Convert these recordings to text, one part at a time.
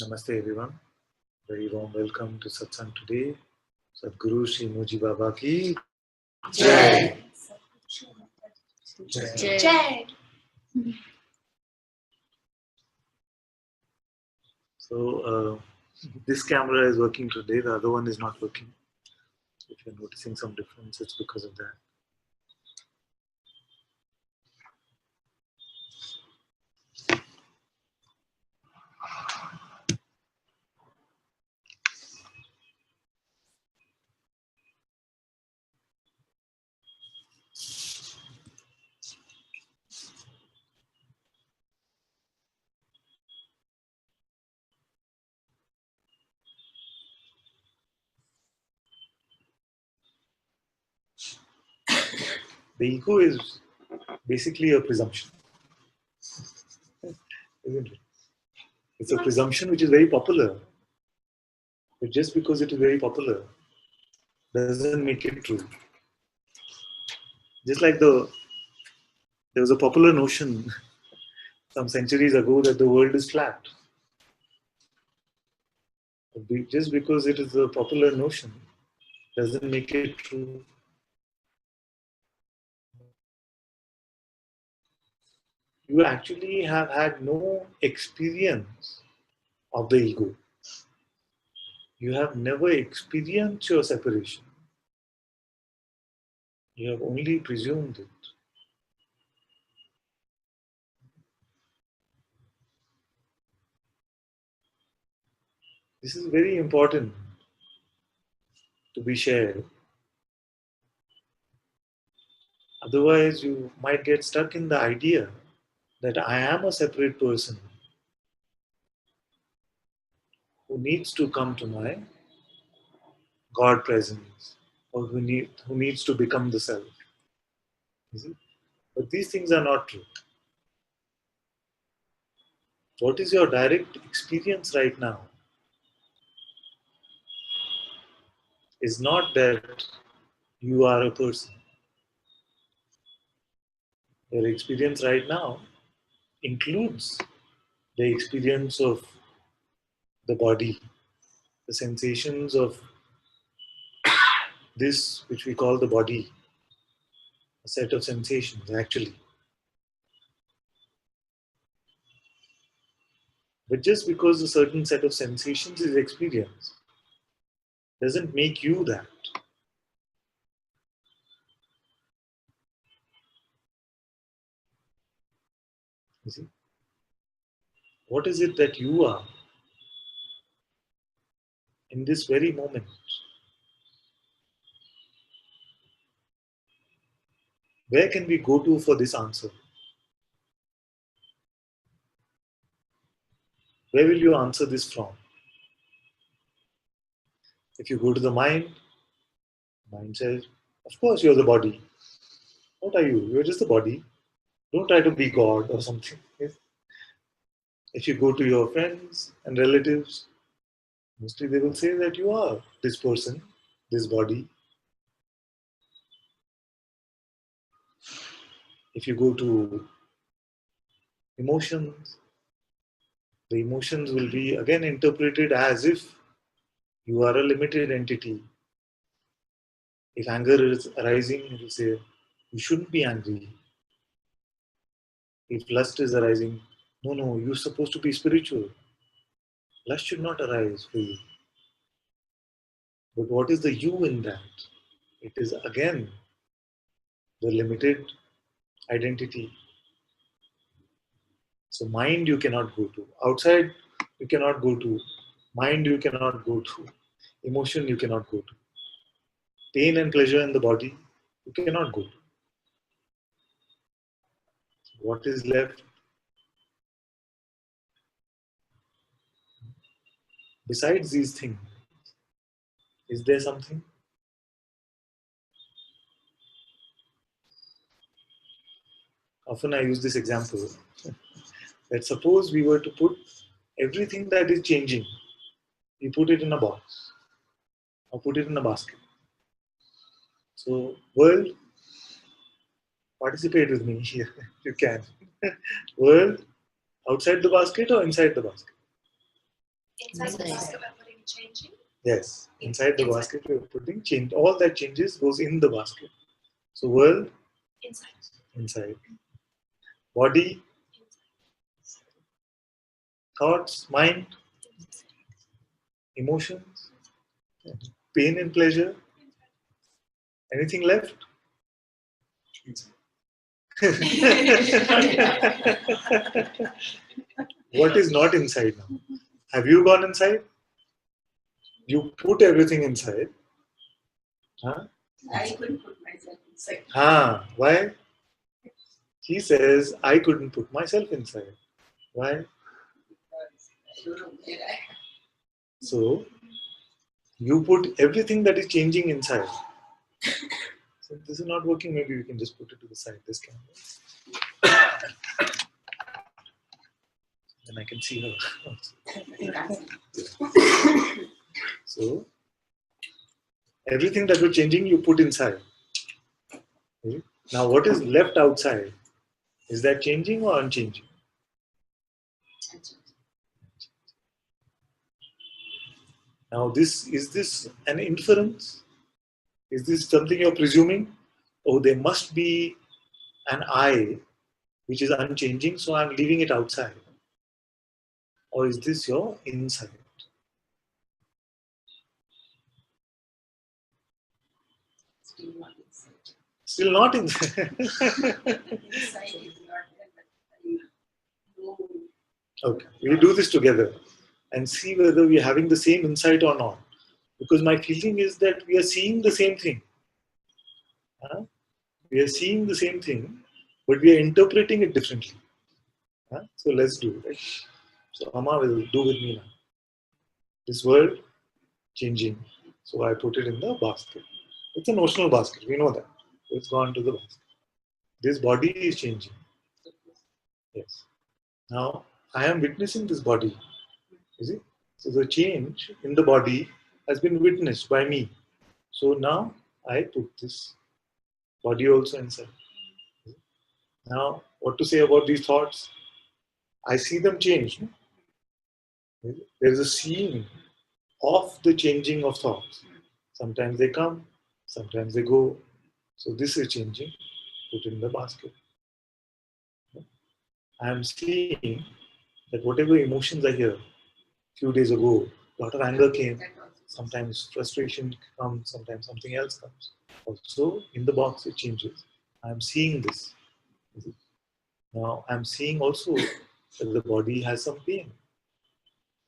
Namaste everyone. Very warm welcome to Satsang today. Sadhguru Shri Muji Baba ki Jai. Jai. So this camera is working today, the other one is not working. If you're noticing some difference, it's because of that. The ego is basically a presumption, isn't it? It's a presumption which is very popular. But just because it is very popular doesn't make it true. Just like there was a popular notion some centuries ago that the world is flat. Just because it is a popular notion doesn't make it true. You actually have had no experience of the ego. You have never experienced your separation. You have only presumed it. This is very important to be shared. Otherwise, you might get stuck in the idea that I am a separate person who needs to come to my God presence or who needs to become the self. You see? But these things are not true. What is your direct experience right now is not that you are a person. Your experience right now includes the experience of the body, the sensations of this which we call the body, a set of sensations actually. But just because a certain set of sensations is experienced doesn't make you that. You see? What is it that you are in this very moment? Where can we go to for this answer? Where will you answer this from? If you go to the mind says, of course you're the body. What are you? You're just the body. Don't try to be God or something. Yes? If you go to your friends and relatives, mostly they will say that you are this person, this body. If you go to emotions, the emotions will be again interpreted as if you are a limited entity. If anger is arising, it will say, you shouldn't be angry. If lust is arising, no, you're supposed to be spiritual. Lust should not arise for you. But what is the you in that? It is again the limited identity. So mind you cannot go to. Outside you cannot go to. Mind you cannot go to. Emotion you cannot go to. Pain and pleasure in the body you cannot go to. What is left besides these things? Is there something? Often I use this example that suppose we were to put everything that is changing, we put it in a box or put it in a basket. So world, participate with me here if you can. World, outside the basket or inside the basket? Inside the basket we're putting changing? Yes. Inside the basket we're putting change. All that changes goes in the basket. So world, inside. Body, thoughts, mind, emotions, pain and pleasure. Anything left? What is not inside now? Have you gone inside? You put everything inside. Huh? I couldn't put myself inside. Why? He says, I couldn't put myself inside. Why? I don't know where I am. So, you put everything that is changing inside. So, this is not working. Maybe we can just put it to the side, this camera. Then I can see her. So, everything that was changing, you put inside. Okay? Now, what is left outside? Is that changing or unchanging? Now, is this an inference? Is this something you're presuming? Oh, there must be an I which is unchanging, so I'm leaving it outside. Or is this your inside? Still not inside. Still not inside. Inside is not there, but no. Okay, we do this together and see whether we're having the same insight or not. Because my feeling is that we are seeing the same thing. We are seeing the same thing, but we are interpreting it differently. So let's do it. So Amma will do with me now. This world changing. So I put it in the basket. It's a notional basket. We know that. So it's gone to the basket. This body is changing. Yes. Now I am witnessing this body. You see? So the change in the body has been witnessed by me. So now I put this body also inside. Now, what to say about these thoughts? I see them change. There is a seeing of the changing of thoughts. Sometimes they come, sometimes they go. So this is changing. Put in the basket. I am seeing that whatever emotions are here, few days ago, a lot of anger came. Sometimes frustration comes, sometimes something else comes. Also, in the box, it changes. I am seeing this. Now, I am seeing also that the body has some pain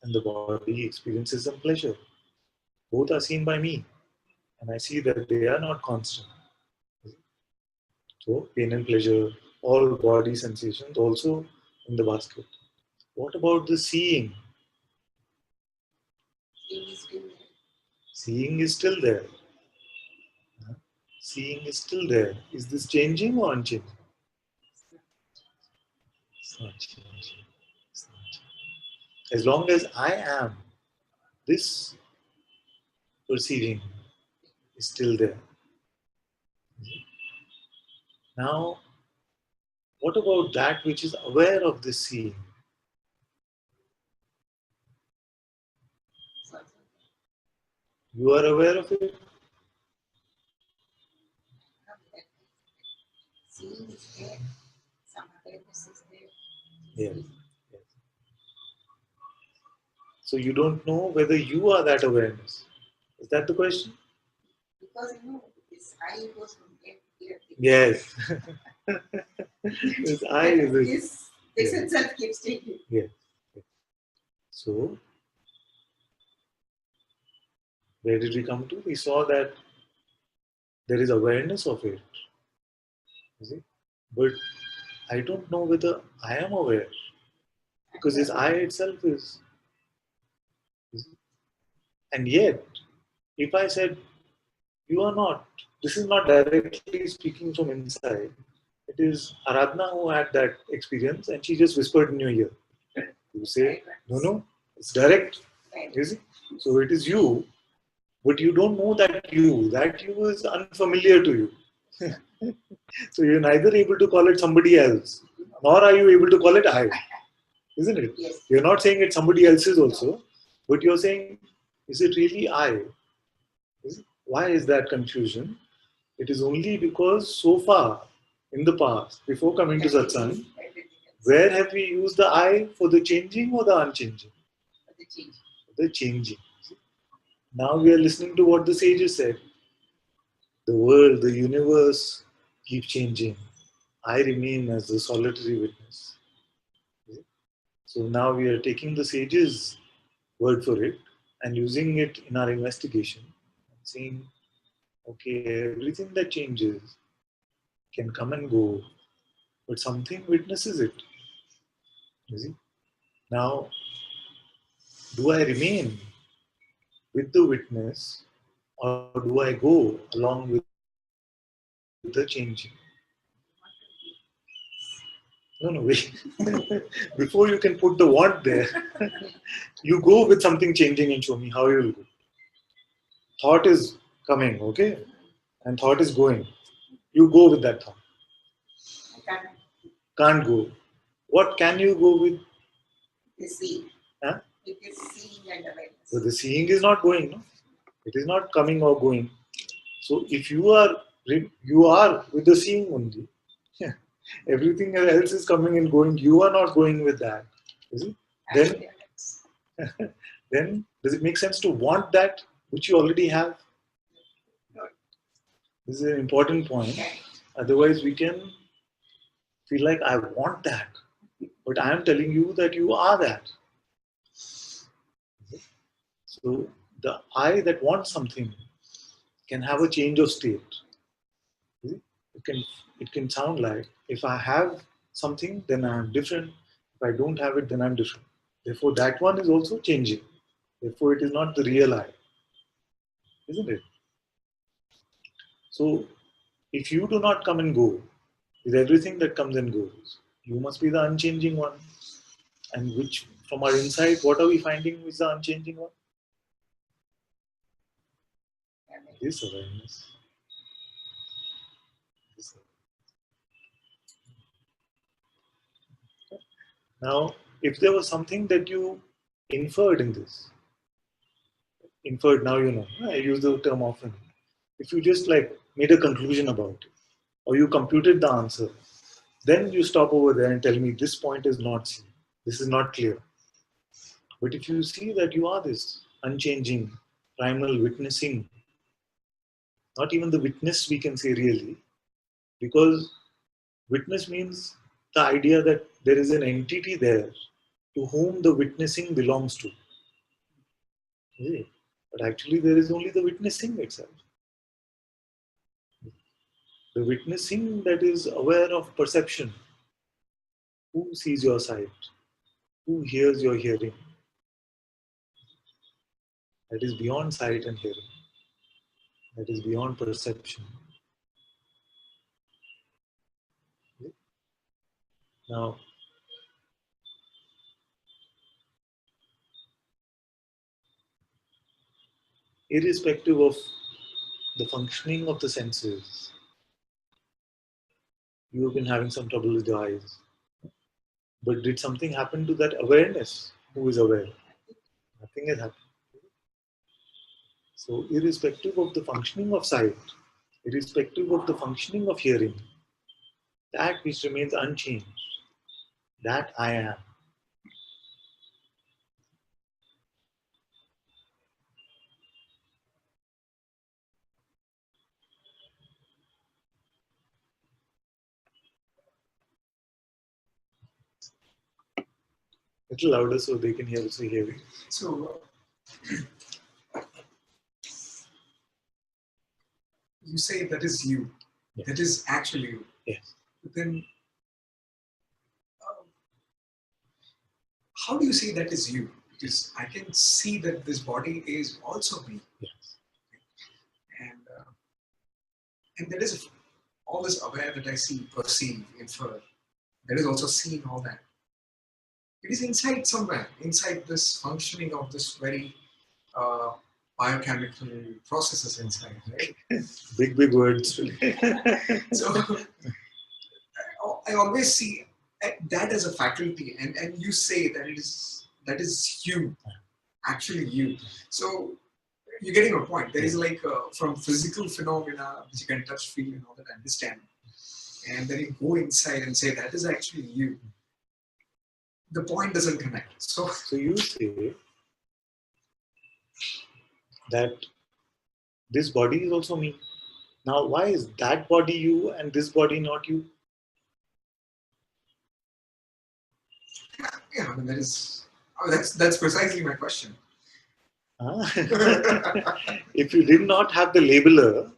and the body experiences some pleasure. Both are seen by me, and I see that they are not constant. So, pain and pleasure, all body sensations also in the basket. What about the seeing? Seeing is still there. Seeing is still there. Is this changing or unchanging? It's not changing. It's not changing. As long as I am, this perceiving is still there. Now, what about that which is aware of this seeing? You are aware of it? Seeing is there, some awareness is there. Yes. Yes. So you don't know whether you are that awareness. Is that the question? Because this I goes from there to here. Yes. This I is it. This itself keeps changing. Yes. So, where did we come to? We saw that there is awareness of it. You see? But I don't know whether I am aware. Because this I itself is. And yet, if I said, you are not, this is not directly speaking from inside. It is Aradhana who had that experience and she just whispered in your ear. You say, no, it's direct. You see? So it is you, but you don't know that you is unfamiliar to you. So you're neither able to call it somebody else, nor are you able to call it I. Isn't it? Yes. You're not saying it's somebody else's also, But you're saying, is it really I? Why is that confusion? It is only because so far in the past, before coming to Satsang, Everything else. where have we used the I for the changing or the unchanging? For the change. The changing. Now we are listening to what the sages said. The world, the universe keep changing. I remain as the solitary witness. So now we are taking the sages' word for it and using it in our investigation. Saying, okay, everything that changes can come and go, but something witnesses it. You see? Now, do I remain with the witness or do I go along with the changing? No, no, wait. Before you can put the want there, you go with something changing and show me how you will go. Thought is coming, okay? And thought is going. You go with that thought. I can't Can't go. What can you go with? see. Huh? It is seeing and awareness. So the seeing is not going, no? It is not coming or going. So if you are with the seeing only, everything else is coming and going. You are not going with that. Is it? Then, then does it make sense to want that which you already have? This is an important point. Otherwise, we can feel like I want that, but I am telling you that you are that. So the I that wants something can have a change of state. It can it can sound like if I have something, then I am different. If I don't have it, then I'm different. Therefore, that one is also changing. Therefore, it is not the real I, isn't it? So, if you do not come and go with everything that comes and goes, you must be the unchanging one. And which, from our insight, what are we finding is the unchanging one? This awareness. This awareness. Now, if there was something that you inferred in this, inferred now you know, I use the term often. If you just like made a conclusion about it, or you computed the answer, then you stop over there and tell me this point is not seen, this is not clear. But if you see that you are this unchanging, primal witnessing, not even the witness we can say really, because witness means the idea that there is an entity there to whom the witnessing belongs to. Yeah. But actually, there is only the witnessing itself. The witnessing that is aware of perception. Who sees your sight? Who hears your hearing? That is beyond sight and hearing. That is beyond perception. Now, irrespective of the functioning of the senses, you have been having some trouble with your eyes. But did something happen to that awareness? Who is aware? Nothing has happened. So, irrespective of the functioning of sight, irrespective of the functioning of hearing, that which remains unchanged, that I am. A little louder so they can also hear you. So, you say that is you. Yes. That is actually you. Yes. But then, how do you say that is you? Because I can see that this body is also me. Yes. And that is all this aware that I see, perceive, infer. That is also seeing all that. It is inside somewhere, inside this functioning of this very biochemical processes inside, right? Big words. So I always see that as a faculty, and you say that that is you. actually you. So you're getting a point. There is like from physical phenomena which you can touch, feel, and all that, understand, and then you go inside and say that is actually you. The point doesn't connect. So you say that this body is also me. Now, why is that body you and this body not you? yeah, I mean that is that's precisely my question. Huh? If you did not have the labeler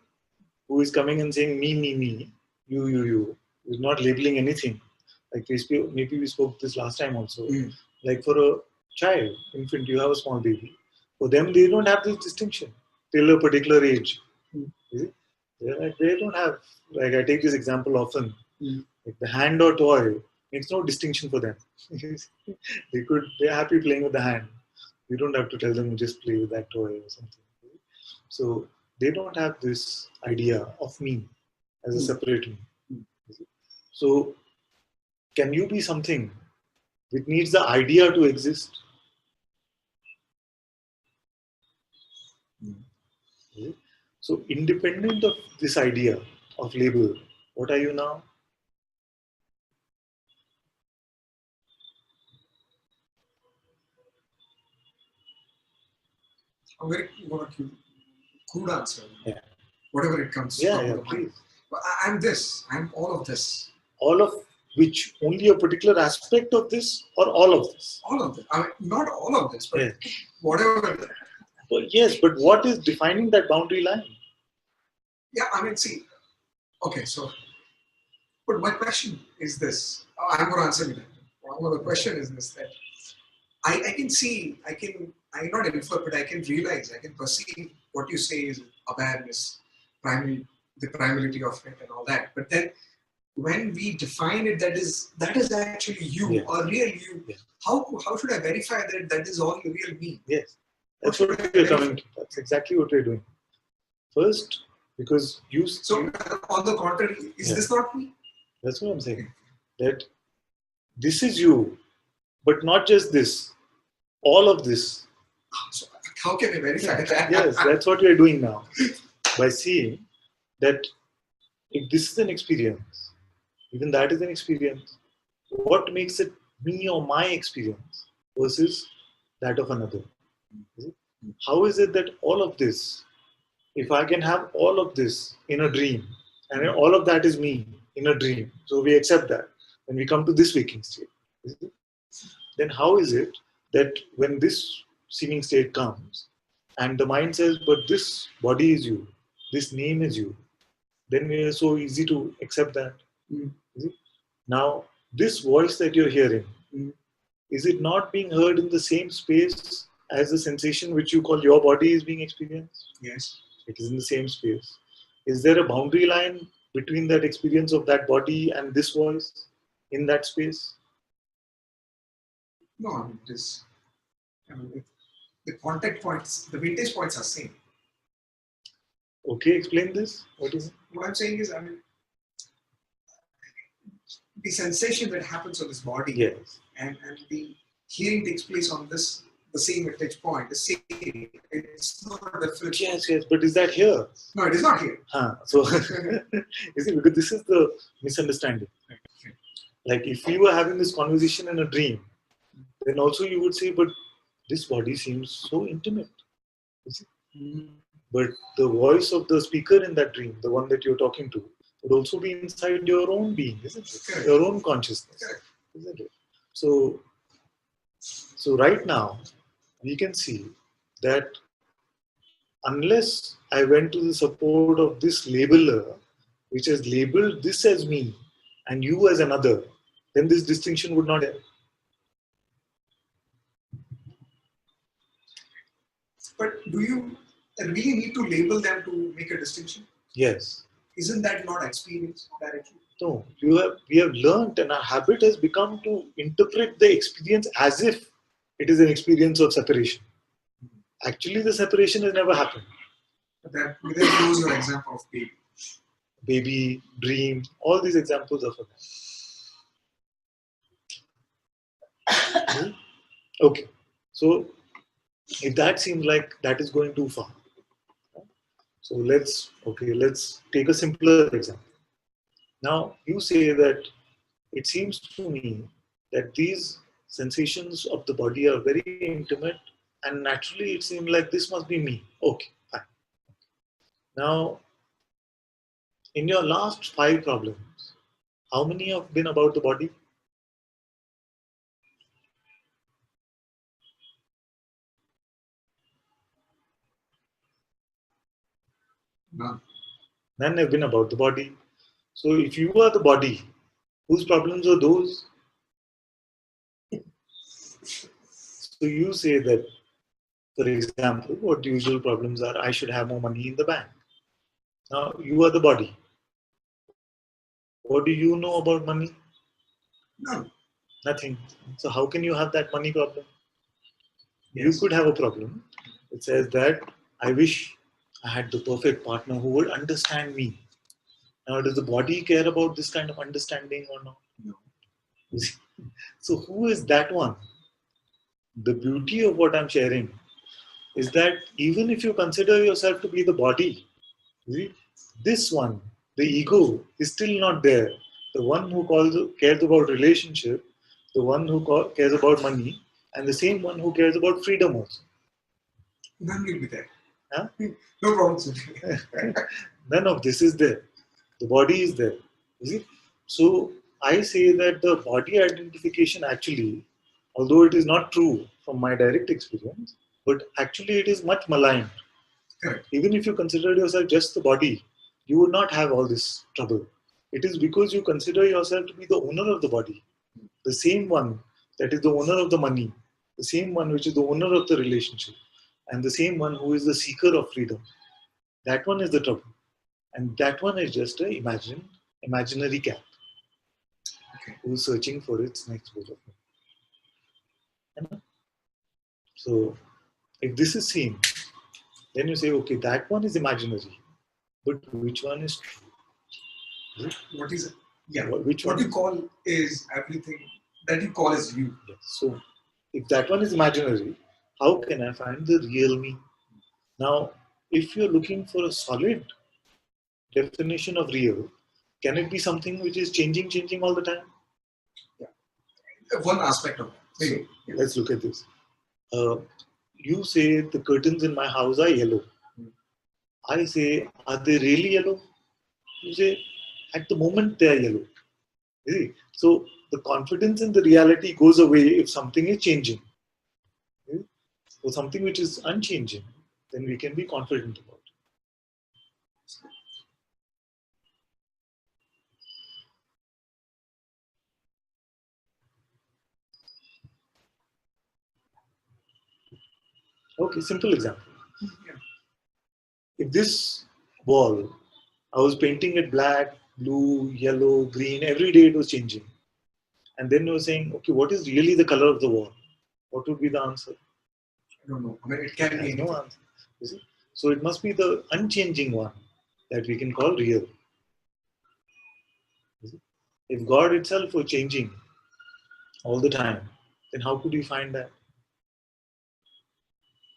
who is coming and saying me, you, who's not labeling anything. Like maybe we spoke this last time also. Like for a child, infant, you have a small baby. For them, they don't have this distinction till a particular age. Is it? They don't have, like I take this example often, like the hand or toy makes no distinction for them. They're happy playing with the hand. You don't have to tell them just play with that toy or something. So they don't have this idea of me as a separate me. So can you be something which needs the idea to exist? So independent of this idea of label, what are you now? I'm very crude answer. Yeah. Whatever it comes Yeah, from yeah, the mind. please. But I'm this. I'm all of this. All of which? Only a particular aspect of this or all of this? All of this. I mean, not all of this, but Yeah. whatever. Well, yes, but what is defining that boundary line? Yeah, I mean, see. Okay, so, but my question is this. I'm going to answer you that. Well, the question is this: that I can see, I not infer, but I can realize, I can perceive what you say is awareness, the primality of it, and all that. But then, when we define it, that is actually you Yeah. or real you. Yeah. How should I verify that is all the real me? Yes, that's what we're coming to. That's exactly what we're doing. First, because you. So, on the contrary, is Yeah. this not me? That's what I'm saying. That this is you, but not just this. All of this. So, how can I verify that? Yes, that's what we're doing now. By seeing that if this is an experience, even that is an experience, what makes it me or my experience versus that of another? Is it? How is it that all of this, if I can have all of this in a dream, and all of that is me in a dream, so we accept that when we come to this waking state, then how is it that when this seeming state comes and the mind says, but this body is you, this name is you, then we are so easy to accept that. Is it? Now, this voice that you're hearing, is it not being heard in the same space as the sensation which you call your body is being experienced? Yes. It is in the same space. Is there a boundary line between that experience of that body and this voice in that space? No, I mean, it is. I mean, the contact points, the vintage points are same. Okay, explain this. What is it? What I'm saying is, I mean, the sensation that happens on this body, Yes. and the hearing takes place on the same vintage point, the same. It's not different. Yes, yes, but is that here? No, it is not here. So, is it because this is the misunderstanding? Like if we were having this conversation in a dream, then also you would say, but this body seems so intimate. Is it? But the voice of the speaker in that dream, the one that you're talking to, would also be inside your own being, isn't it? Correct. Your own consciousness, Correct. isn't it? So right now, we can see that unless I went to the support of this labeler, which has labeled this as me and you as another, then this distinction would not have. But do you really need to label them to make a distinction? Yes. Isn't that not experience directly? No. We have learned, and our habit has become to interpret the experience as if it is an experience of separation. Actually, the separation has never happened. But that use your example of baby. Baby, dream, all these examples are for that. Okay. So If that seems like that is going too far, so let's take a simpler example. Now you say that it seems to me that these sensations of the body are very intimate, and naturally it seems like this must be me. Okay, fine. Now, in your last 5 problems, how many have been about the body? None. None have been about the body. So if you are the body, whose problems are those? So you say that, for example, what the usual problems are, I should have more money in the bank. Now you are the body. What do you know about money? None. Nothing. So how can you have that money problem? You Yes. could have a problem. It says that I wish I had the perfect partner who would understand me. Now, does the body care about this kind of understanding or not? No. So, who is that one? The beauty of what I'm sharing is that even if you consider yourself to be the body, see, this one, the ego, is still not there. The one who cares about relationship, the one who cares about money, and the same one who cares about freedom also. None will be there. Huh? No problems. None of this is there. The body is there. You see? So I say that the body identification actually, although it is not true from my direct experience, but actually it is much maligned. Correct. Even if you considered yourself just the body, you would not have all this trouble. It is because you consider yourself to be the owner of the body, the same one that is the owner of the money, the same one which is the owner of the relationship, and the same one who is the seeker of freedom. That one is the trouble. And that one is just an imaginary cat Okay. who's searching for its next bowl of milk. So if this is seen, then you say, okay, that one is imaginary, but which one is true? What is it? Yeah. Which What one? you call is everything that you call as you. Yes. So if that one is imaginary, how can I find the real me? Now, if you're looking for a solid definition of real, can it be something which is changing all the time? One aspect of it. So Maybe. Yeah. let's look at this. You say the curtains in my house are yellow. I say, are they really yellow? You say, at the moment they are yellow. You see? So the confidence in the reality goes away if something is changing. You see? For something which is unchanging, then we can be confident about it. Okay, simple example. Yeah. If this wall, I was painting it black, blue, yellow, green, every day it was changing. And then you were saying, okay, what is really the color of the wall? What would be the answer? I don't know. I mean, it can It be has anything. no answer. You see? So it must be the unchanging one that we can call real. You see? If God itself were changing all the time, then how could you find that?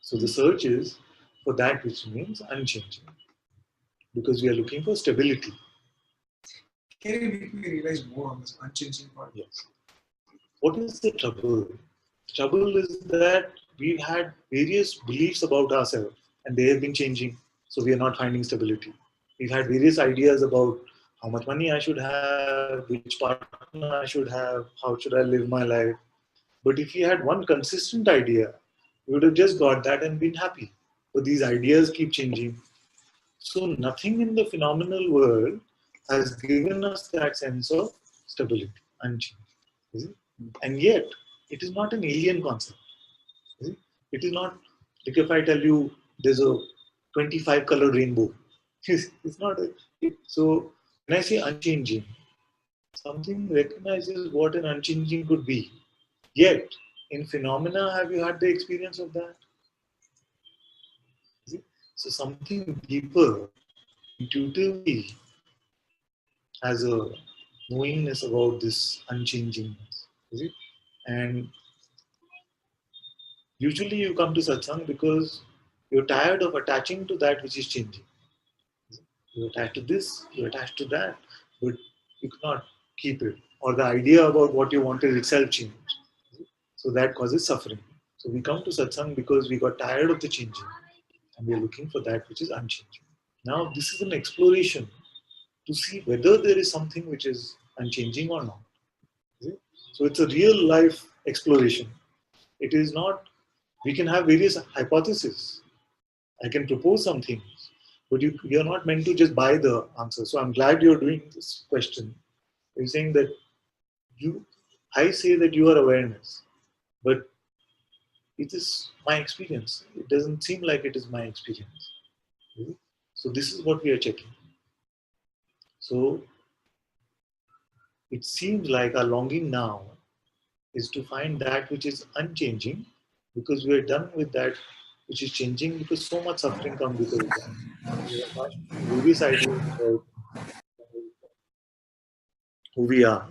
So the search is for that which means unchanging, because we are looking for stability. Can you make me realize more on this unchanging part? Yes. What is the trouble? The trouble is that we've had various beliefs about ourselves and they have been changing. So we are not finding stability. We've had various ideas about how much money I should have, which partner I should have, how should I live my life. But if we had one consistent idea, we would have just got that and been happy. But these ideas keep changing. So nothing in the phenomenal world has given us that sense of stability, unchanged. Is it? And yet, it is not an alien concept. Is it? It is not like if I tell you there's a 25 color rainbow. It's not. So when I say unchanging, something recognizes what an unchanging could be. Yet, in phenomena, have you had the experience of that? Is it? So something deeper, intuitively, has a knowingness about this unchangingness. Is it? And Usually you come to satsang because you're tired of attaching to that which is changing. You're attached to this, you're attached to that, but you cannot keep it. Or the idea about what you want is itself changed. So that causes suffering. So we come to satsang because we got tired of the changing and we are looking for that which is unchanging. Now this is an exploration to see whether there is something which is unchanging or not. So it's a real life exploration. It is not, we can have various hypotheses. I can propose some things, but you're not meant to just buy the answer. So I'm glad you're doing this question. You're saying that I say that you are awareness, but it is my experience. It doesn't seem like it is my experience. So this is what we are checking. So it seems like our longing now is to find that which is unchanging, because we are done with that which is changing, because so much suffering comes because of that. We have much various ideas about who we are,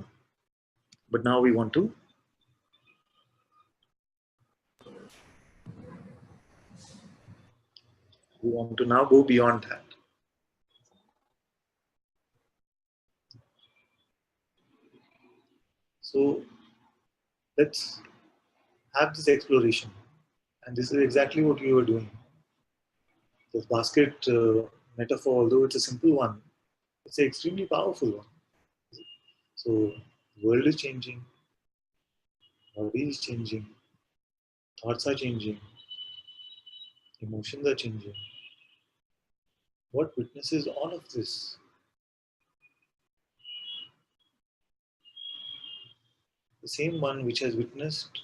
but now we want to now go beyond that. So let's have this exploration, and this is exactly what you were doing. The basket metaphor, although it's a simple one, it's an extremely powerful one. So the world is changing, body is changing, thoughts are changing, emotions are changing. What witnesses all of this? The same one which has witnessed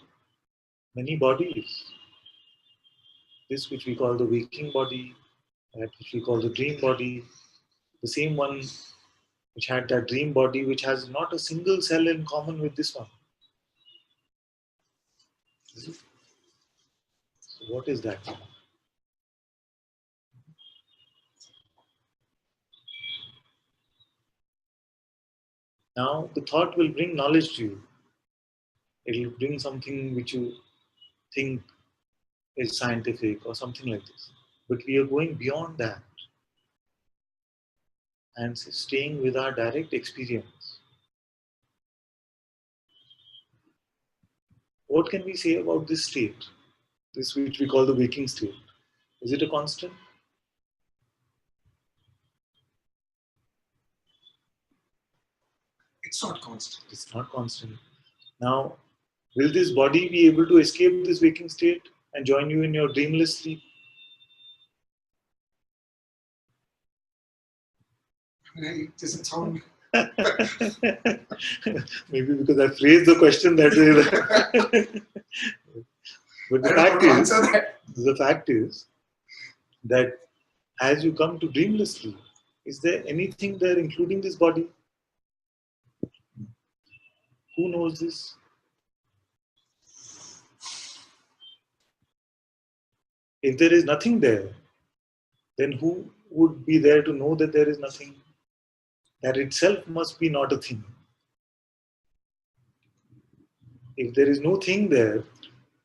many bodies. This which we call the waking body, that which we call the dream body, the same one which had that dream body which has not a single cell in common with this one. So what is that? Now the thought will bring knowledge to you. It will bring something which you think is scientific or something like this. But we are going beyond that and staying with our direct experience. What can we say about this state? This which we call the waking state. Is it a constant? It's not constant. It's not constant. Now, will this body be able to escape this waking state and join you in your dreamless sleep? I mean, it doesn't sound. Maybe because I phrased the question that way. But the fact is that as you come to dreamless sleep, is there anything there including this body? Who knows this? If there is nothing there, then who would be there to know that there is nothing? That itself must be not a thing. If there is no thing there,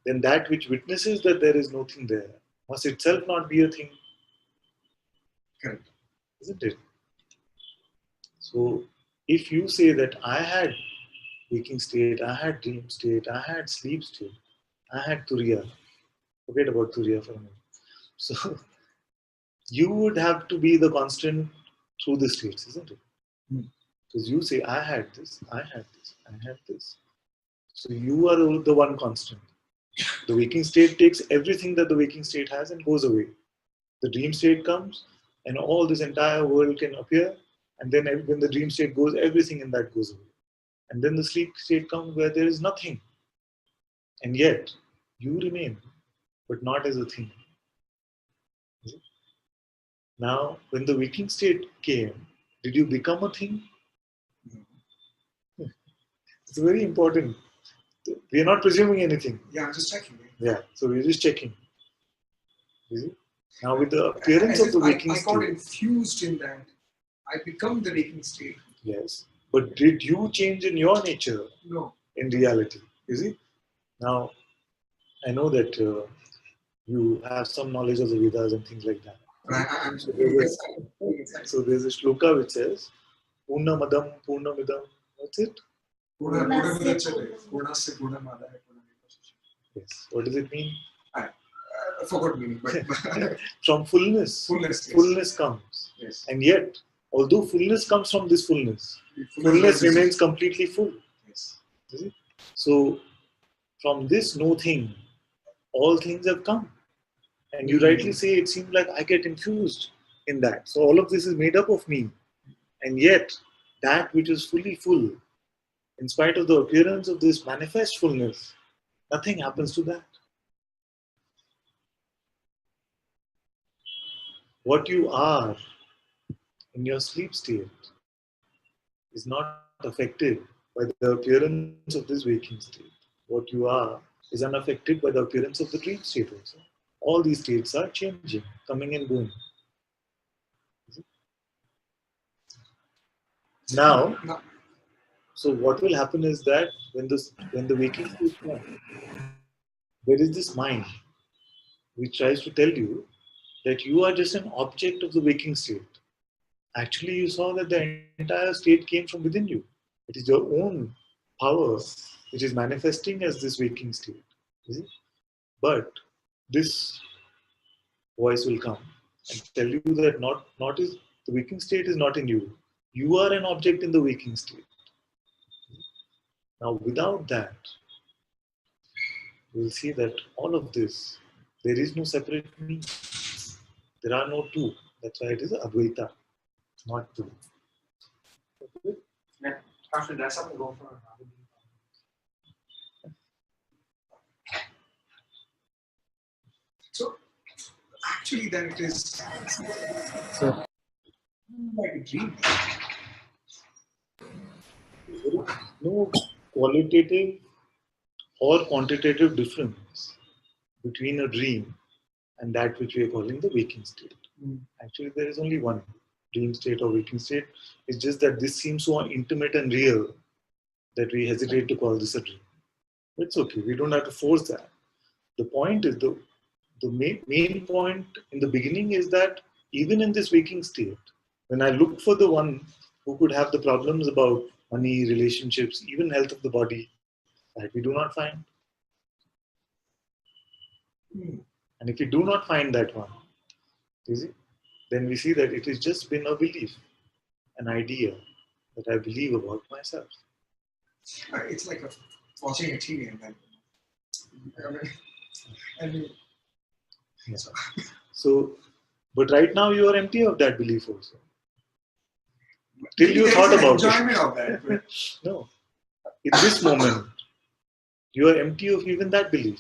then that which witnesses that there is nothing there must itself not be a thing. Correct. Isn't it? So if you say that I had waking state, I had dream state, I had sleep state, I had turiya, forget about turiya for a minute. So you would have to be the constant through the states, isn't it? Because you say, I had this, I had this, I had this. So you are the one constant. The waking state takes everything that the waking state has and goes away. The dream state comes and all this entire world can appear, and then when the dream state goes, everything in that goes away. And then the sleep state comes where there is nothing. And yet, you remain, but not as a thing. Now, when the waking state came, did you become a thing? It's very important. We are not presuming anything. Yeah, I'm just checking. Yeah, so we're just checking. You see? Now, with the appearance of the waking I state. got infused in that. I become the waking state. Yes. But did you change in your nature? No. In reality? You see? Now, I know that you have some knowledge of the Vedas and things like that. I'm So there's a shloka which says, Purna Madam, Purna Midam. What's it? Yes. What does it mean? I forgot meaning, but From fullness. Fullness, yes. Fullness comes. yes. And yet, although fullness comes from this fullness, fullness remains completely full. Yes. Is it? So, from this no thing, all things have come. And you rightly say it seems like I get infused in that. So, all of this is made up of me. And yet, that which is fully full, in spite of the appearance of this manifest fullness, nothing happens to that. What you are in your sleep state is not affected by the appearance of this waking state. What you are is unaffected by the appearance of the dream state also. All these states are changing, coming and going. Now, so what will happen is that when the waking state comes, there is this mind which tries to tell you that you are just an object of the waking state. Actually, you saw that the entire state came from within you. It is your own power which is manifesting as this waking state. Is it? But this voice will come and tell you that not is the waking state is not in you. You are an object in the waking state. Now, without that, you will see that all of this, there is no separate me. There are no two. That's why it is Advaita, not two. Yeah. After that, someone go for another. So, actually, then it is So, like a dream. no qualitative or quantitative difference between a dream and that which we are calling the waking state. Actually, there is only one dream state or waking state. It's just that this seems so intimate and real that we hesitate to call this a dream. It's okay. We don't have to force that. The point is the main point in the beginning is that even in this waking state, when I look for the one who could have the problems about money, relationships, even health of the body, that we do not find. And if we do not find that one, you see, then we see that it has just been a belief, an idea that I believe about myself. It's like watching a TV and then. I mean, Yeah. So, but right now you are empty of that belief also. Till you thought about enjoyment of that. But No. In this moment, you are empty of even that belief.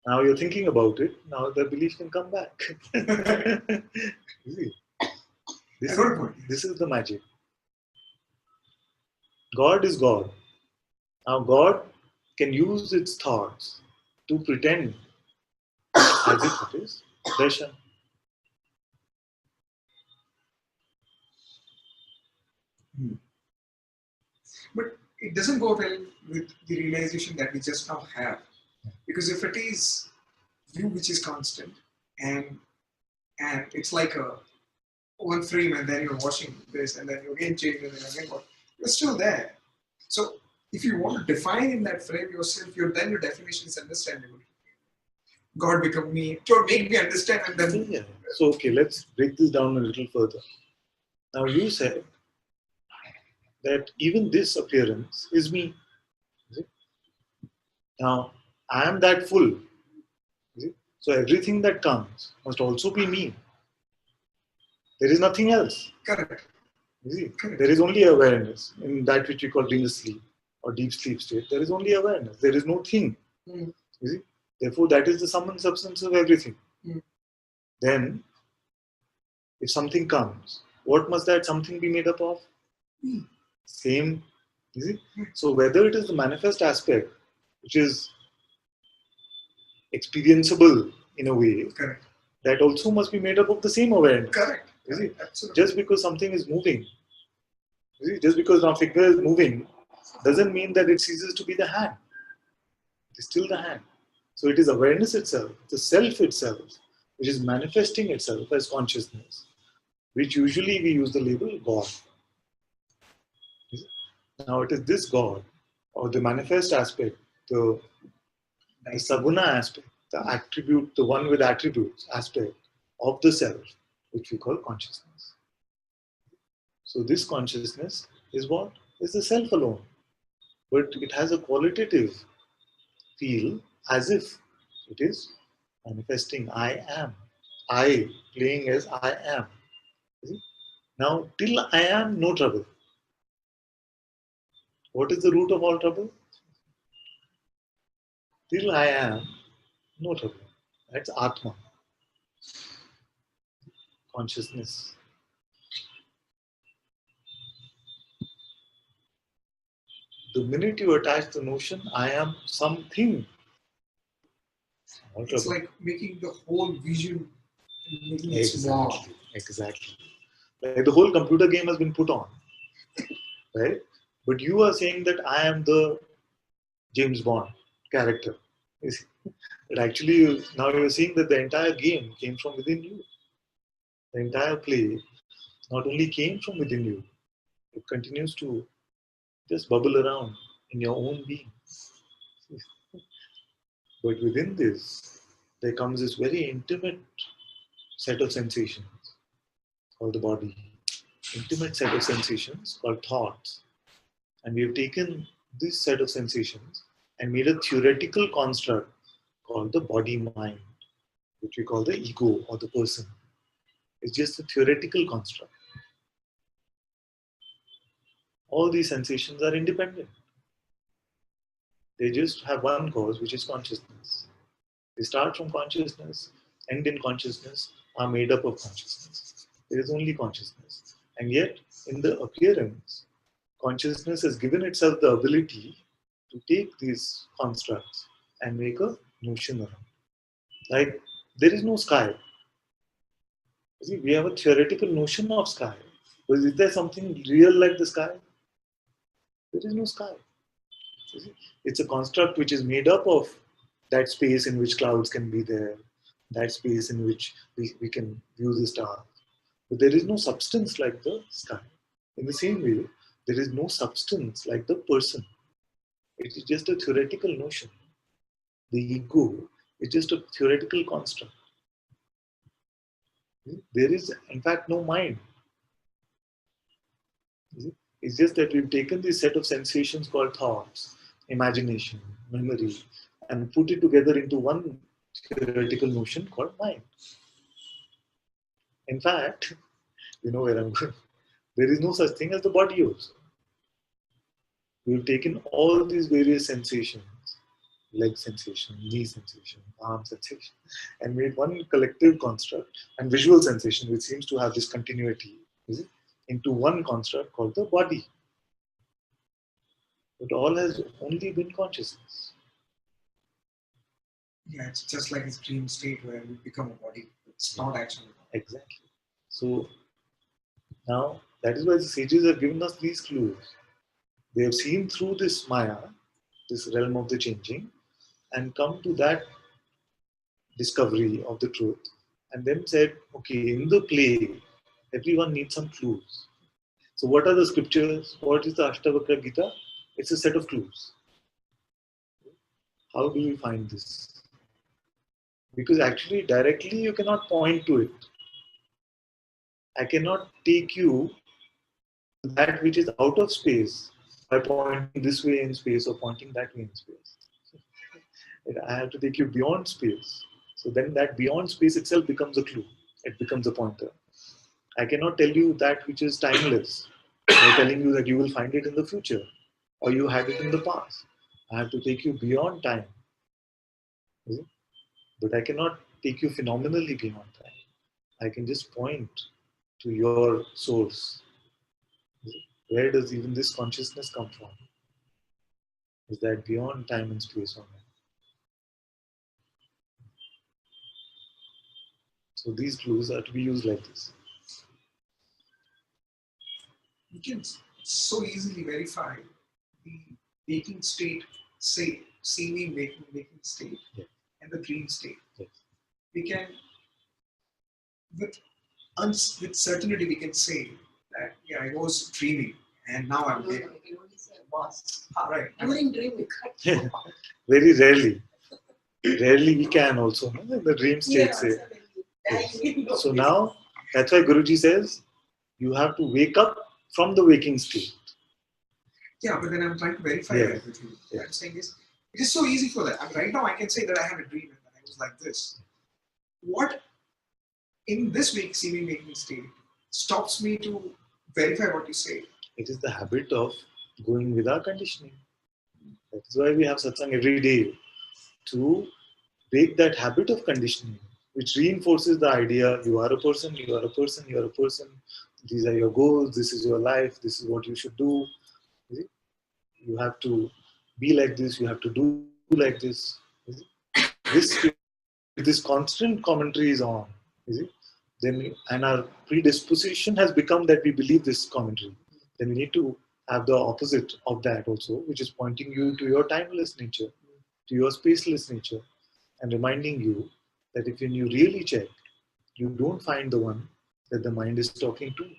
Now you're thinking about it, now the belief can come back. You see? This is the magic. God is God. Now God can use its thoughts to pretend as if it is darshan. But it doesn't go well with the realization that we just now have. Because if it is you which is constant and it's like a one frame and then you're watching this and then you again change and then again what, you're still there. So if you want to define in that frame yourself, then your definition is understandable. God become me, to make me understand and then Yeah. So okay, let's break this down a little further. Now you said that even this appearance is me. Is it? Now I am that full. Is it? So everything that comes must also be me. There is nothing else. correct. You see? Correct. There is only awareness in that which we call dream sleep or deep sleep state. There is only awareness. There is no thing. You see? Therefore, that is the sum and substance of everything. Then, if something comes, what must that something be made up of? Same. You see? So, whether it is the manifest aspect, which is experienceable in a way, Correct. that also must be made up of the same awareness. Correct. You see? Absolutely. Just because something is moving, you see, just because our finger is moving, doesn't mean that it ceases to be the hand. is still the hand. So it is awareness itself, the self itself, which is manifesting itself as consciousness, which usually we use the label God. Now it is this God, or the manifest aspect, the saguna aspect, the attribute, the one with attributes aspect of the self, which we call consciousness. So this consciousness is what? Is the self alone. But it has a qualitative feel as if it is manifesting I am. I playing as I am. See? Now, till I am, no trouble. What is the root of all trouble? Till I am, no trouble. That's Atma, consciousness. The minute you attach the notion, I am something, all It's trouble. like making the whole vision and making it small. Exactly. Like the whole computer game has been put on, right? But you are saying that I am the James Bond character. You see? But actually, now you're seeing that the entire game came from within you. The entire play not only came from within you, it continues to just bubble around in your own being. But within this, there comes this very intimate set of sensations called the body, intimate set of sensations called thoughts. And we have taken this set of sensations and made a theoretical construct called the body mind, which we call the ego or the person. It's just a theoretical construct. All these sensations are independent. They just have one cause, which is consciousness. They start from consciousness, end in consciousness, are made up of consciousness. There is only consciousness. And yet, in the appearance, consciousness has given itself the ability to take these constructs and make a notion around. Like, there is no sky. You see, we have a theoretical notion of sky. But is there something real like the sky? There is no sky. You see, it's a construct which is made up of that space in which clouds can be there, that space in which we can view the stars. But there is no substance like the sky. In the same way, there is no substance like the person. It is just a theoretical notion. The ego is just a theoretical construct. There is, in fact, no mind. It's just that we've taken this set of sensations called thoughts, imagination, memory, and put it together into one theoretical notion called mind. In fact, you know where I'm going. There is no such thing as the body also. We've taken all these various sensations, leg sensation, knee sensation, arm sensation, and made one collective construct and visual sensation, which seems to have this continuity, is it, into one construct called the body. But all has only been consciousness. Yeah, it's just like a dream state where we become a body. It's not actually a body. Exactly. So now that is why the sages have given us these clues. They have seen through this Maya, this realm of the changing, and come to that discovery of the truth, and then said, okay, in the play, everyone needs some clues. So what are the scriptures? What is the Ashtavakra Gita? It's a set of clues. How do we find this? Because actually, directly, you cannot point to it. I cannot take you to that which is out of space by pointing this way in space or pointing that way in space. I have to take you beyond space. So then that beyond space itself becomes a clue. It becomes a pointer. I cannot tell you that which is timeless by telling you that you will find it in the future or you had it in the past. I have to take you beyond time. But I cannot take you phenomenally beyond time. I can just point to your source. Where does even this consciousness come from? Is that beyond time and space or not? So these clues are to be used like this. You can so easily verify the waking state, say, seeming waking state Yes. and the dream state, Yes. we can, with certainty, we can say that yeah, I was dreaming and now I'm No, waking. no, you can only say was. Right. During dream, you can't. Very rarely. Rarely we can also, no? In the dream state Yeah, say. suddenly. You know, So now, that's why Guruji says, you have to wake up from the waking state. Yeah, but then I'm trying to verify Yeah. that with you. Yeah. I'm saying is, it is so easy for that. I mean, right now, I can say that I had a dream and that I was like this. What in this seeming waking state stops me to verify what you say? It is the habit of going with our conditioning. That is why we have satsang every day, to break that habit of conditioning, which reinforces the idea you are a person, you are a person, you are a person, these are your goals, this is your life, this is what you should do. You see? You have to be like this, you have to do like this. You see? If this constant commentary is on, you see, then and our predisposition has become that we believe this commentary, then we need to have the opposite of that also, which is pointing you to your timeless nature, to your spaceless nature, and reminding you that if you really check, you don't find the one that the mind is talking to.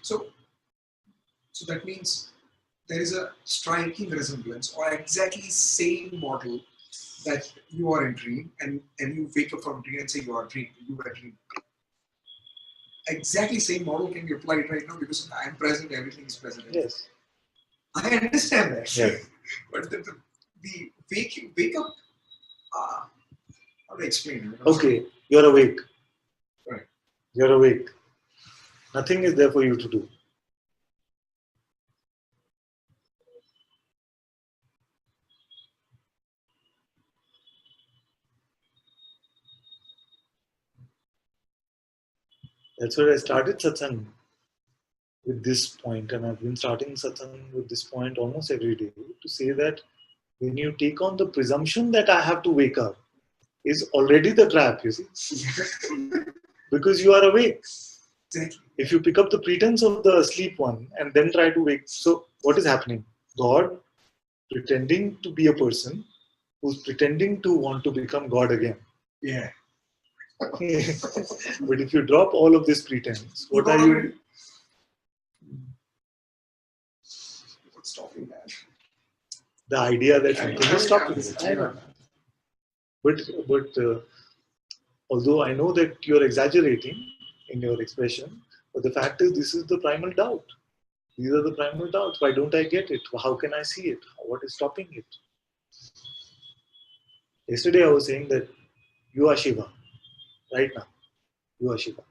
So that means there is a striking resemblance or exactly same model that you are in dream and you wake up from dream and say you are dream, you were dream. Exactly same model can be applied right now because I am present, everything is present. Yes. I understand that. Yes. But the wake up, how do I explain it? Okay, you're awake. Right. You're awake. Nothing is there for you to do. That's where I started satsang with this point, and I've been starting satsang with this point almost every day, to say that when you take on the presumption that I have to wake up, is already the trap, you see, because you are awake. Exactly. If you pick up the pretense of the asleep one and then try to wake, so what is happening? God pretending to be a person who's pretending to want to become God again. Yeah. But if you drop all of this pretense, what are you? What's stopping that? The idea that something is stopping it. I know. But although I know that you're exaggerating in your expression, but the fact is this is the primal doubt. These are the primal doubts. Why don't I get it? How can I see it? What is stopping it? Yesterday I was saying that you are Shiva. Right now, you are Shiva.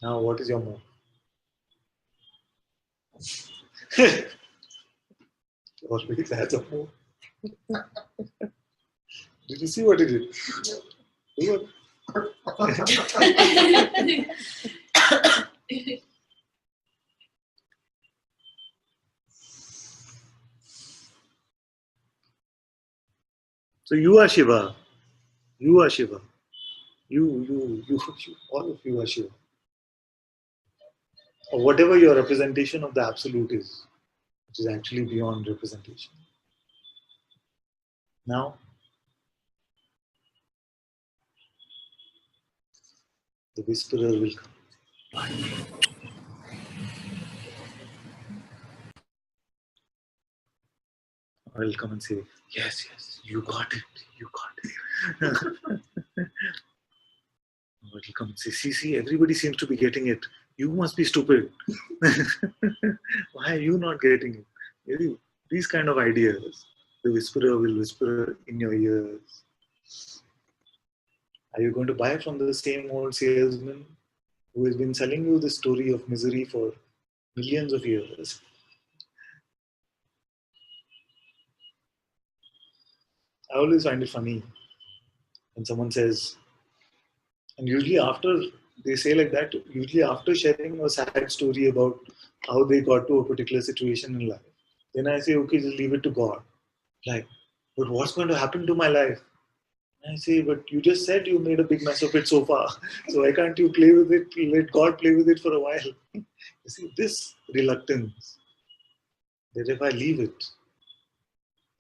Now what is your move? Already that's a move. Did you see what he did? Do it. So you are Shiva. You are Shiva. You, all of you are Shiva. Or whatever your representation of the absolute is, which is actually beyond representation. Now, the whisperer will come. I will come and say, yes, yes, you got it, you got it. Or he'll come and say, see, everybody seems to be getting it. You must be stupid. Why are you not getting it? Maybe these kind of ideas, the whisperer will whisper in your ears. Are you going to buy from the same old salesman who has been selling you the story of misery for millions of years? I always find it funny when someone says, and usually after they say like that, usually after sharing a sad story about how they got to a particular situation in life, then I say, okay, just leave it to God. Like, but what's going to happen to my life? And I say, but you just said you made a big mess of it so far. So why can't you play with it? Let God play with it for a while. You see, this reluctance that if I leave it,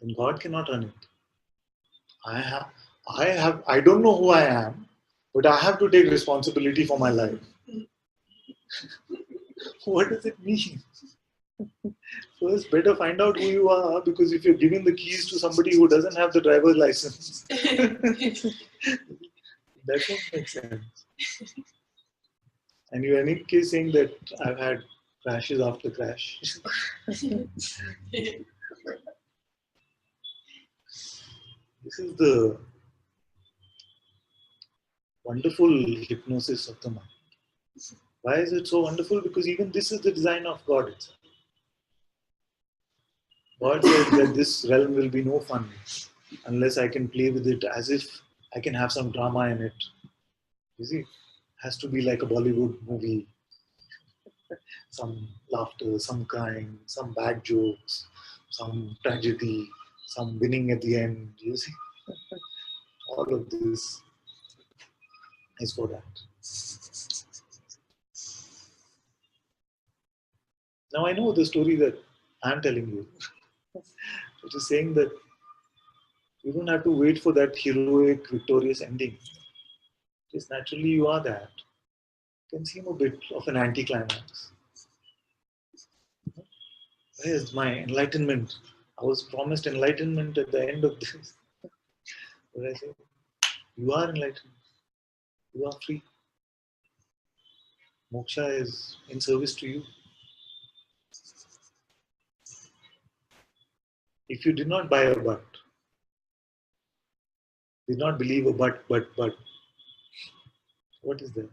then God cannot run it. I don't know who I am, but I have to take responsibility for my life. What does it mean? First, better find out who you are, because if you're giving the keys to somebody who doesn't have the driver's license, that won't make sense. And you're in any case saying that I've had crashes after crash. This is the wonderful hypnosis of the mind. Why is it so wonderful? Because even this is the design of God itself. God said that this realm will be no fun unless I can play with it as if I can have some drama in it. You see, it has to be like a Bollywood movie. Some laughter, some crying, some bad jokes, some tragedy, some winning at the end. You see, all of this is for that. Now I know the story that I'm telling you. It is saying that you don't have to wait for that heroic, victorious ending. Just naturally you are that. It can seem a bit of an anticlimax. Where is my enlightenment? I was promised enlightenment at the end of this. But I say, you are enlightened. You are free. Moksha is in service to you. If you did not buy a but, did not believe a but, what is there?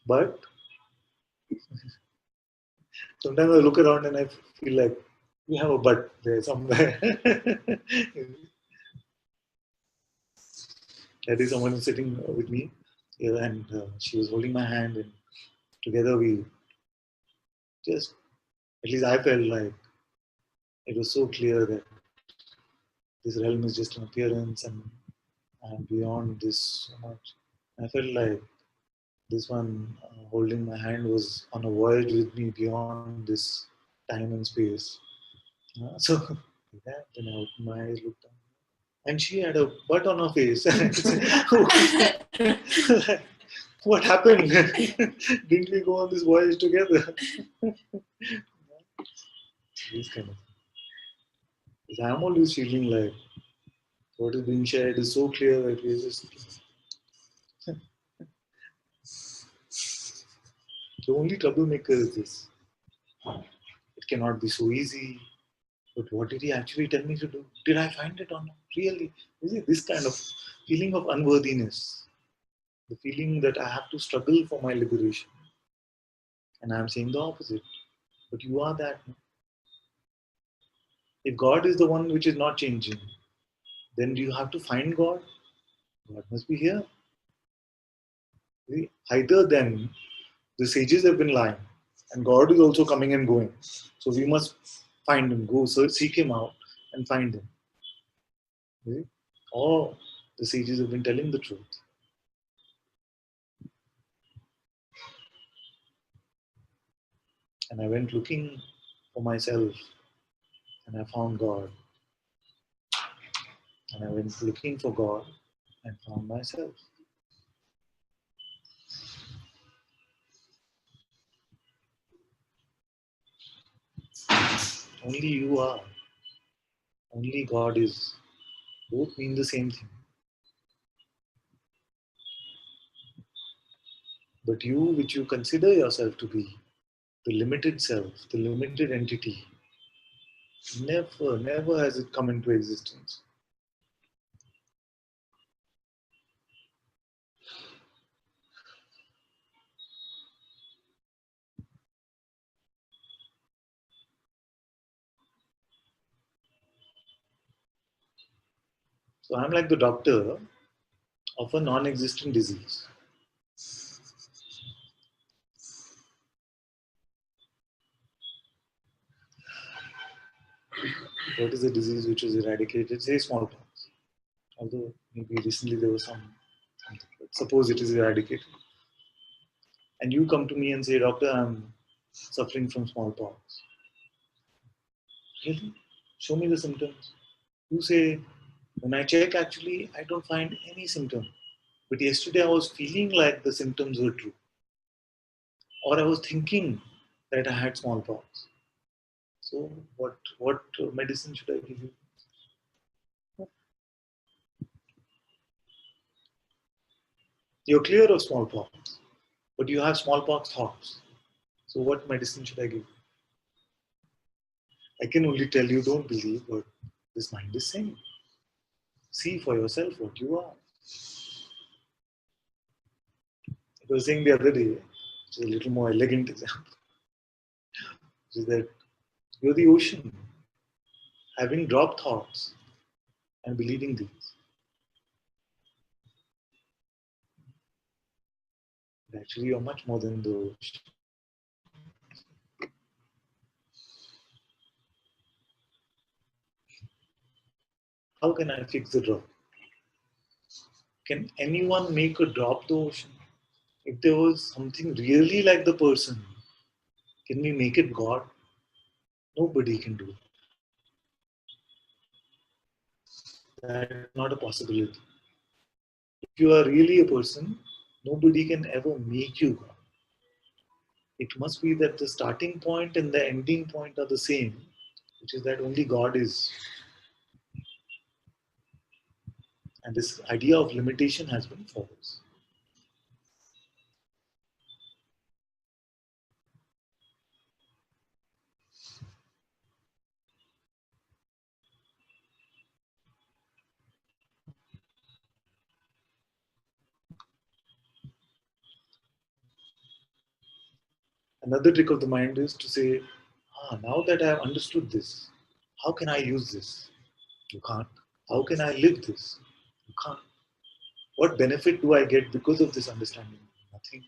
But sometimes I look around and I feel like we have a but there somewhere. That is someone sitting with me here, and she was holding my hand, and together we just, at least I felt like it was so clear that this realm is just an appearance, and beyond this so much. I felt like this one holding my hand was on a voyage with me beyond this time and space. So like that, then I opened my eyes, looked down, and she had a butt on her face. Like, what happened? Didn't we go on this voyage together? These kind of things. I'm always feeling like what is being shared is so clear that we just, the only troublemaker is this. It cannot be so easy. But what did he actually tell me to do? Did I find it or not? Really? Is it this kind of feeling of unworthiness? The feeling that I have to struggle for my liberation. And I'm saying the opposite. But you are that. If God is the one which is not changing, then do you have to find God? God must be here. See, either then the sages have been lying and God is also coming and going. So we must find him, go search, seek him out and find him. See? Or the sages have been telling the truth. And I went looking for myself and I found God. And I went looking for God and found myself. Only you are. Only God is. Both mean the same thing. But you, which you consider yourself to be, the limited self, the limited entity, never has it come into existence. So I'm like the doctor of a non-existent disease. what is the disease which is eradicated? Say smallpox. Although maybe recently there was something. But suppose it is eradicated. And you come to me and say, Doctor, I'm suffering from smallpox. Really? Show me the symptoms. You say, when I check, actually, I don't find any symptom. But yesterday I was feeling like the symptoms were true. Or I was thinking that I had smallpox. So what medicine should I give you? You're clear of smallpox, but you have smallpox thoughts. So what medicine should I give you? I can only tell you don't believe what this mind is saying. See for yourself what you are. I was saying the other day, which is a little more elegant example, which is that you're the ocean, having dropped thoughts and believing these. But actually, you're much more than the ocean. How can I fix the drop? Can anyone make a drop the ocean? If there was something really like the person, can we make it God? Nobody can do it. That's not a possibility. If you are really a person, nobody can ever make you God. It must be that the starting point and the ending point are the same, which is that only God is. And this idea of limitation has been false. Another trick of the mind is to say, now that I have understood this, how can I use this? You can't. How can I live this? You can't. What benefit do I get because of this understanding? Nothing.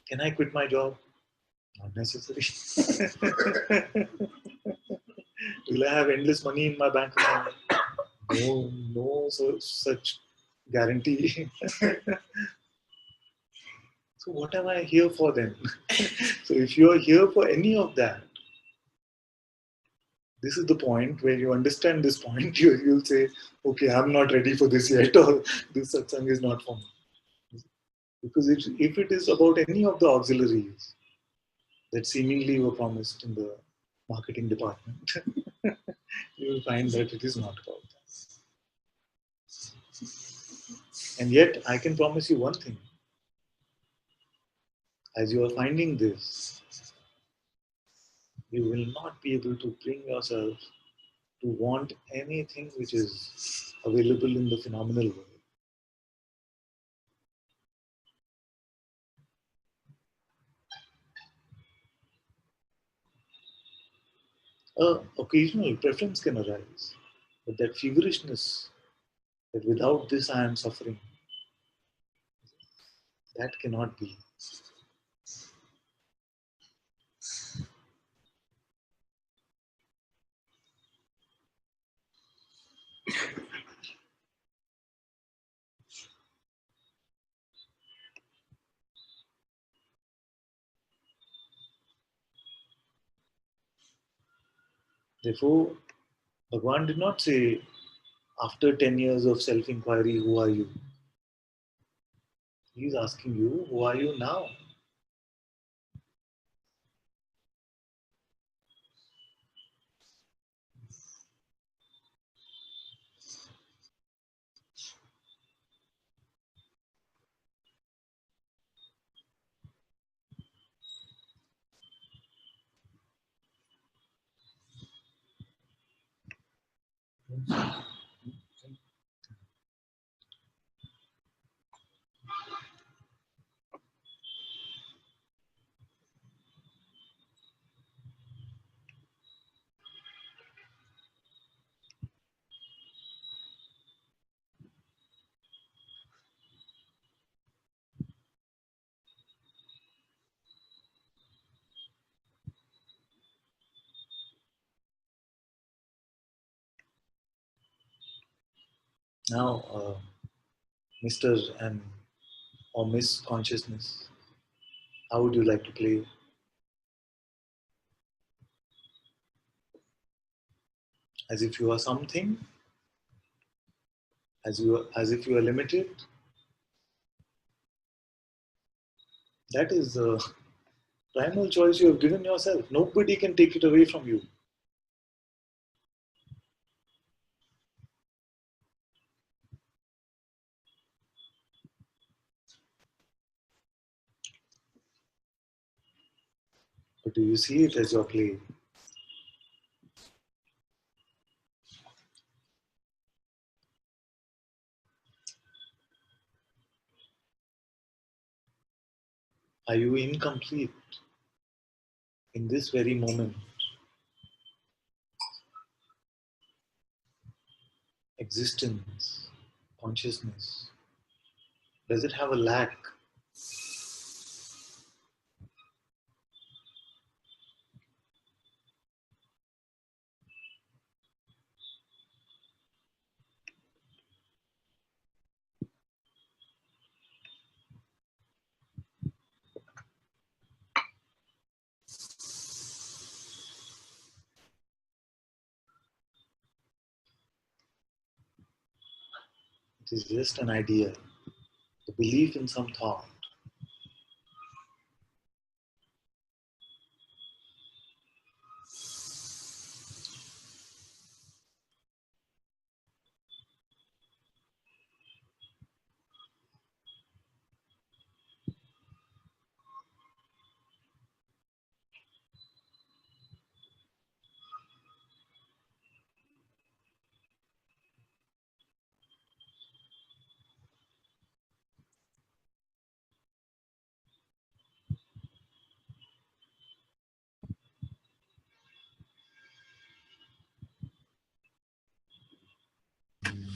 Can I quit my job? Not necessary. Will I have endless money in my bank account? No, no such guarantee. So what am I here for then? So if you are here for any of that, this is the point where you understand this point. You'll say, okay, I'm not ready for this yet, or this satsang is not for me. Because if it is about any of the auxiliaries that seemingly were promised in the marketing department, you will find that it is not about that. And yet, I can promise you one thing. As you are finding this, you will not be able to bring yourself to want anything which is available in the phenomenal world. Occasional preference can arise, but that feverishness, that without this I am suffering, that cannot be. Therefore, Bhagavan did not say, after 10 years of self inquiry, who are you? He is asking you, who are you now? Now, Mr. and or Miss Consciousness, how would you like to play? As if you are something, as if you are limited. That is the primal choice you have given yourself. Nobody can take it away from you. But do you see it as your play? Are you incomplete in this very moment? Existence, consciousness, does it have a lack? It is just an idea, a belief in some thought.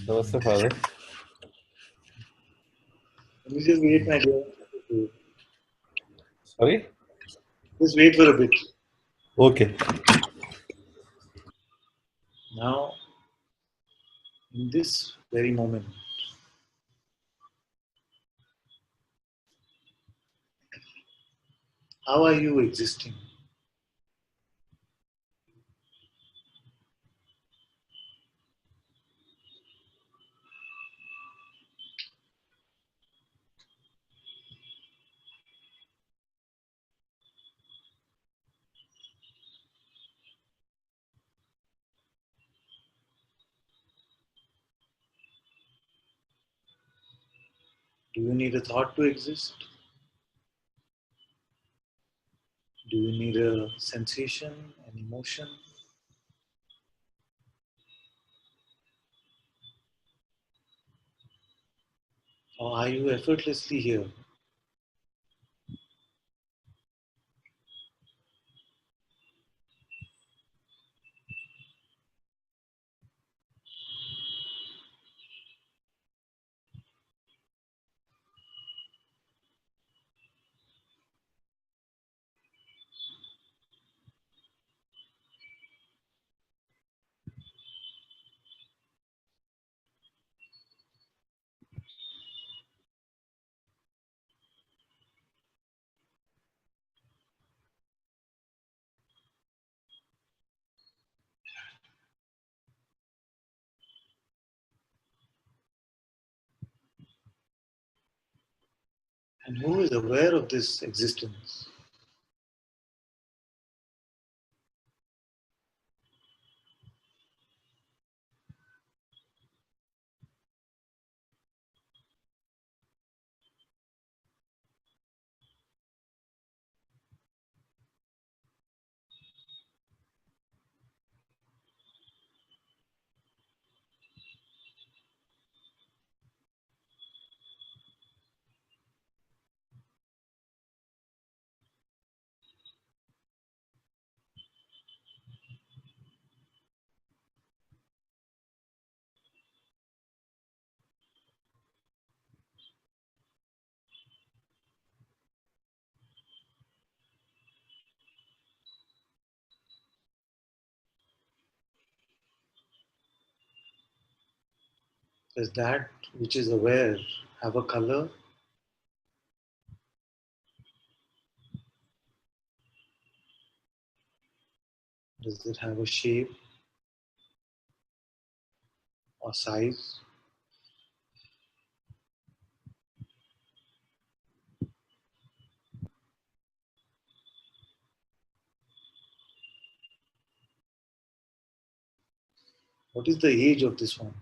Namaste, Father. Let me just wait, my dear. Sorry? Just wait for a bit. Okay. Now, in this very moment, how are you existing? Do you need a thought to exist? Do you need a sensation, an emotion? Or are you effortlessly here? And who is aware of this existence? Does that which is aware have a color? Does it have a shape or size? What is the age of this one?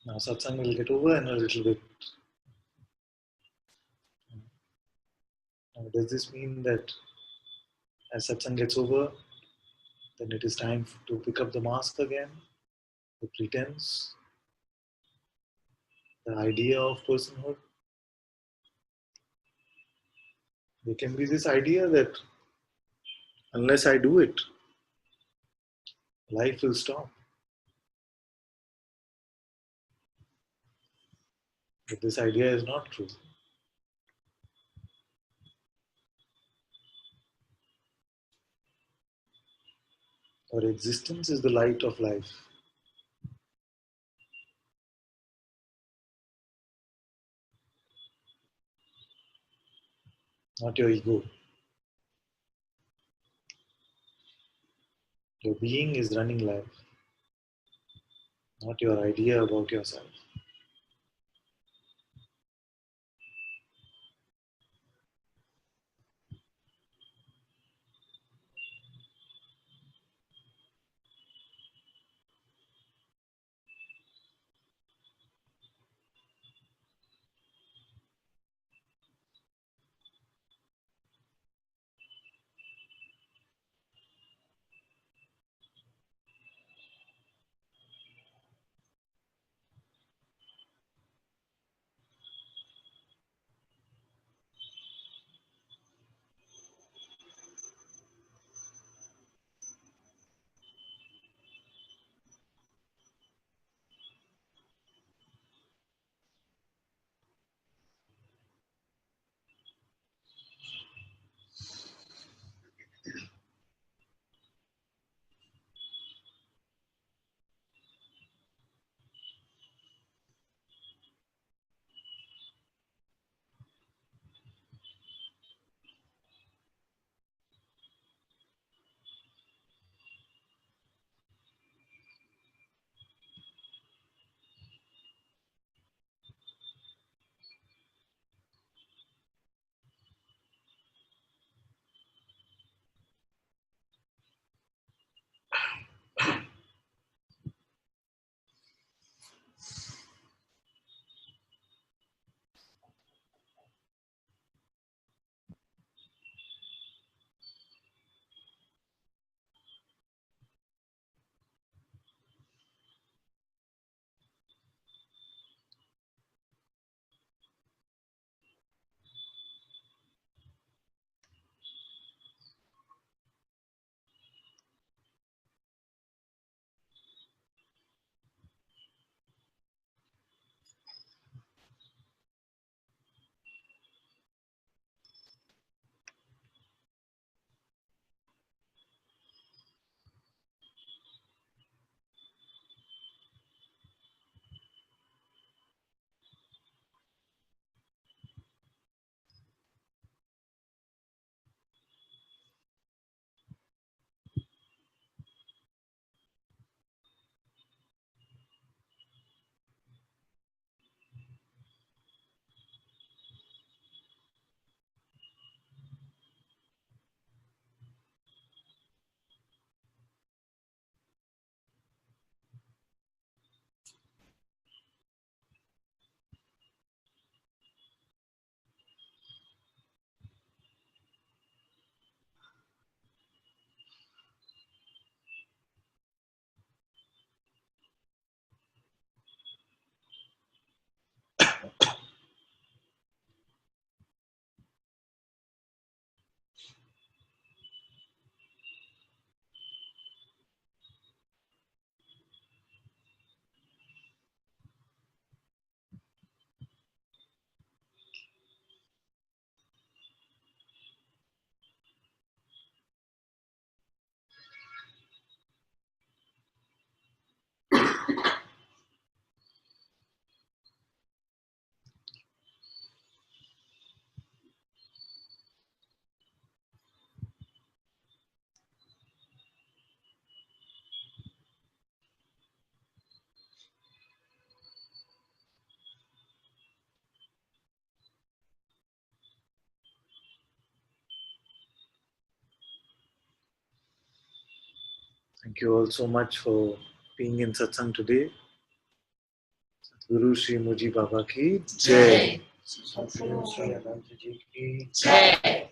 Now satsang will get over in a little bit. Now, does this mean that as satsang gets over, then it is time to pick up the mask again, the pretense, the idea of personhood? There can be this idea that unless I do it, life will stop. But this idea is not true. Our existence is the light of life. Not your ego. Your being is running life, not your idea about yourself. Thank you all so much for being in Satsang today. Guru Sri Muji Baba ki Jai. Satsang. Sri Ananta Ji ki Jai.